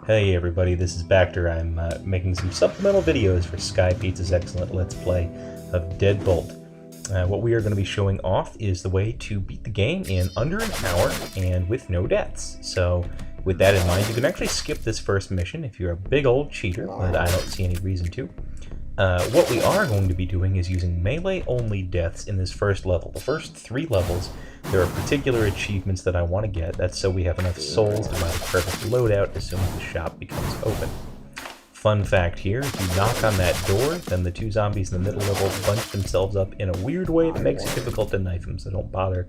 Hey everybody, this is Bacter. I'm making some supplemental videos for Sky Pizza's excellent Let's Play of Deadbolt. What we are going to be showing off is the way to beat the game in under an hour and with no deaths. So with that in mind, you can actually skip this first mission if you're a big old cheater, but I don't see any reason to. What we are going to be doing is using melee-only deaths in this first level. The first 3 levels, there are particular achievements that I want to get. That's so we have enough souls to buy the perfect loadout as soon as the shop becomes open. Fun fact here, if you knock on that door, then the 2 zombies in the middle level bunch themselves up in a weird way that makes it difficult to knife them, so don't bother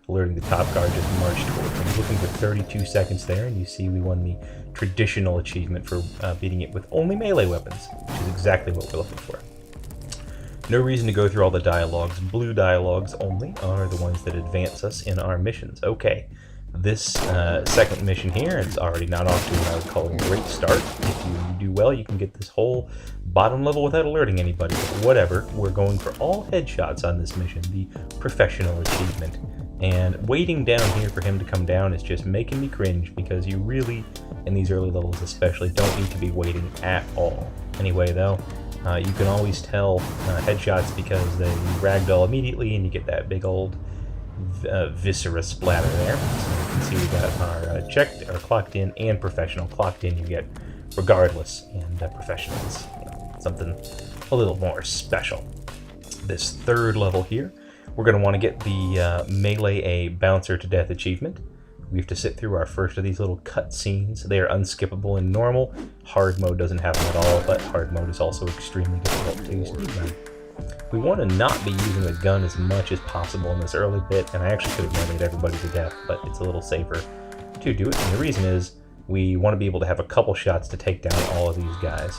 alerting the top guard, just march towards them. Looking for 32 seconds there, and you see we won the traditional achievement for beating it with only melee weapons, which is exactly what we're looking for. No reason to go through all the dialogues. Blue dialogues only are the ones that advance us in our missions. Okay, this second mission here is already not off to what I would call a great start. If you do well, you can get this whole bottom level without alerting anybody, but whatever. We're going for all headshots on this mission, the professional achievement. And waiting down here for him to come down is just making me cringe, because you really, in these early levels especially, don't need to be waiting at all. Anyway though, you can always tell headshots because they ragdoll immediately and you get that big old viscera splatter there. So you can see we got our checked, or clocked in, and professional. Clocked in you get regardless, and professional is something a little more special. This third level here, we're going to want to get the melee a bouncer to death achievement. We have to sit through our first of these little cutscenes. They are unskippable in normal. Hard mode doesn't have them at all, but hard mode is also extremely difficult to use. We want to not be using the gun as much as possible in this early bit, and I actually could have melee everybody to death, but it's a little safer to do it. And the reason is we want to be able to have a couple shots to take down all of these guys.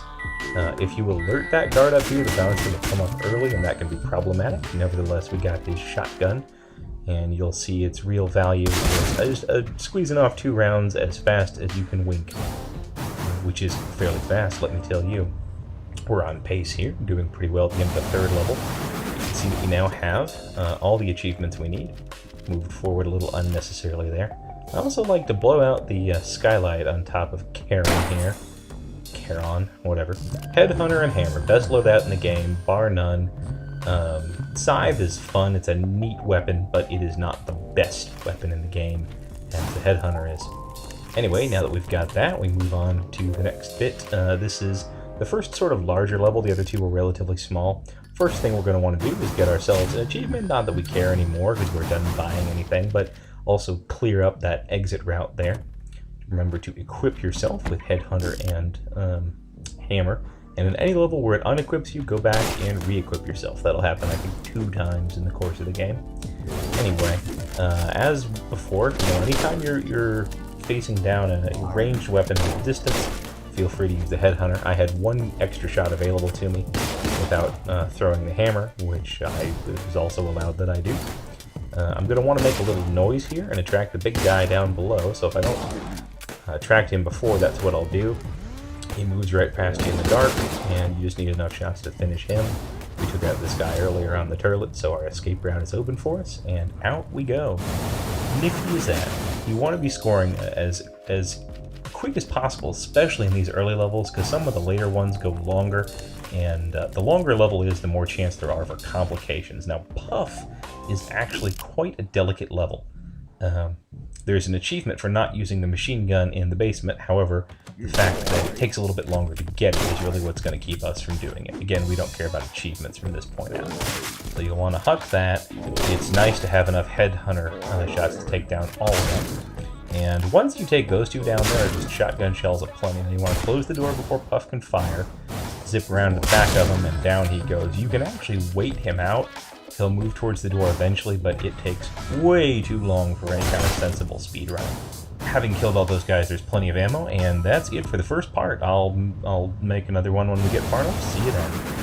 If you alert that guard up here, the bouncer will come up early, and that can be problematic. Nevertheless, we got his shotgun, and you'll see its real value is just squeezing off 2 rounds as fast as you can wink, which is fairly fast, let me tell you. We're on pace here, doing pretty well at the end of the 3rd level. You can see that we now have all the achievements we need. Moved forward a little unnecessarily there. I also like to blow out the skylight on top of Karen here. Charon, whatever. Headhunter and Hammer, best loadout in the game, bar none. Scythe is fun, it's a neat weapon, but it is not the best weapon in the game, as the Headhunter is. Anyway, now that we've got that, we move on to the next bit. This is the first sort of larger level, the other 2 were relatively small. First thing we're going to want to do is get ourselves an achievement, not that we care anymore because we're done buying anything, but also clear up that exit route there. Remember to equip yourself with Headhunter and Hammer, and in any level where it unequips you, go back and re-equip yourself. That'll happen, I think, 2 times in the course of the game. Anyway, as before, anytime you're facing down a ranged weapon at a distance, feel free to use the Headhunter. I had 1 extra shot available to me without throwing the hammer, which was also allowed that I do. I'm going to want to make a little noise here and attract the big guy down below, so if I don't attract him before, that's what I'll do. He moves right past you in the dark, and you just need enough shots to finish him. We took out this guy earlier on the turret, so our escape route is open for us, and out we go. Nifty is that. You want to be scoring as quick as possible, especially in these early levels, because some of the later ones go longer, and the longer a level is, the more chance there are for complications. Now, Puff is actually quite a delicate level. There's an achievement for not using the machine gun in the basement, however, the fact that it takes a little bit longer to get it is really what's going to keep us from doing it. Again, we don't care about achievements from this point out. So you'll want to huck that. It's nice to have enough Headhunter shots to take down all of them. And once you take those 2 down there, just shotgun shells aplenty, and you want to close the door before Puff can fire, zip around to the back of him, and down he goes. You can actually wait him out. He'll move towards the door eventually, but it takes way too long for any kind of sensible speed run. Having killed all those guys, there's plenty of ammo, and that's it for the first part. I'll make another one when we get far enough. See you then.